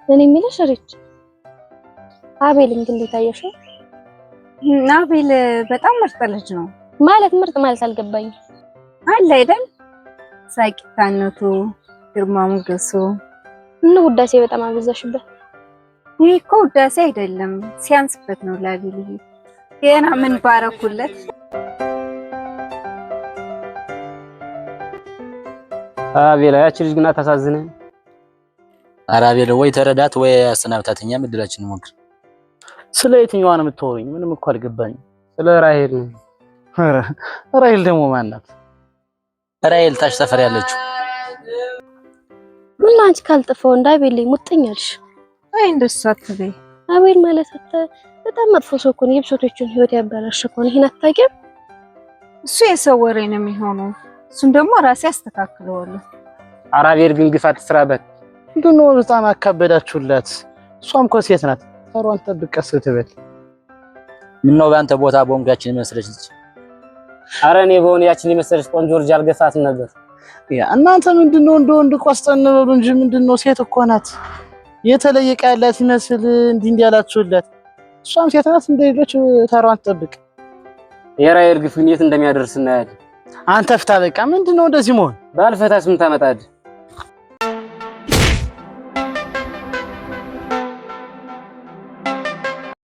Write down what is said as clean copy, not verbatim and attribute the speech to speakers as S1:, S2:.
S1: እኔ የምልሽ ሪች አቤልን ግን እንዴት አየሽው?
S2: አቤል በጣም ምርጥ ልጅ ነው።
S1: ማለት ምርጥ ማለት አልገባኝም።
S2: አለ አይደል ሳቂታነቱ፣ ግርማ ሞገሱ
S1: እና ውዳሴ በጣም አበዛሽበት።
S2: ይሄ እኮ ውዳሴ አይደለም ሲያንስበት ነው ለአቤል። ገና ምን ባረኩለት።
S3: አቤል ያቺ ልጅ ግን አታሳዝነኝ።
S4: ኧረ አቤል ወይ ተረዳት ወይ አሰናብታተኛ ምድላችን ሞክር።
S3: ስለ የትኛዋ ነው የምትወሩኝ? ምንም እኮ አልገባኝም። ስለ ራሄል ነው። ኧረ ራሄል ደግሞ ማን ናት?
S4: ራሄል ታች ሰፈር ያለችው።
S1: ምን አንቺ ካልጠፋው እንዳቤል ላይ ሙጥኛልሽ።
S2: አይ እንደሱ አትበይ።
S1: አቤል ማለት በጣም መጥፎ ሰው እኮ ነው። የብሶቶችን ህይወት ያበላሽ እኮ ነው። ይሄን አታውቂም?
S2: እሱ የሰው ወሬ ነው የሚሆነው። እሱን ደግሞ ራሴ አስተካክለዋለሁ።
S3: ኧረ አቤል ግን ግፍ አትስራበት። እንደው ነው በጣም አካበዳችሁላት። እሷም እኮ ሴት ናት። ተሯን ጠብቀስ ትበል።
S4: ምን ነው ባንተ ቦታ ቦምጋችን መስለሽ ልጅ።
S3: ኧረ እኔ በሆነ ያችን የመሰለሽ ቆንጆ ልጅ አልገፋትም ነበር።
S5: ያ እናንተ ምንድነው እንደ ወንድ ቆስጠን በሉ እንጂ ምንድነው ሴት እኮ ናት። የተለየ ቃላት ይመስል እንዲህ ያላችሁላት። እሷም ሴት ናት እንደሌሎች ተሯን ጠብቅ።
S3: የራሄል ግፍ ግን የት እንደሚያደርስ እናያለን።
S5: አንተ ፍታ በቃ። ምንድነው እንደዚህ መሆን?
S3: ባልፈታስ ምን ታመጣለህ?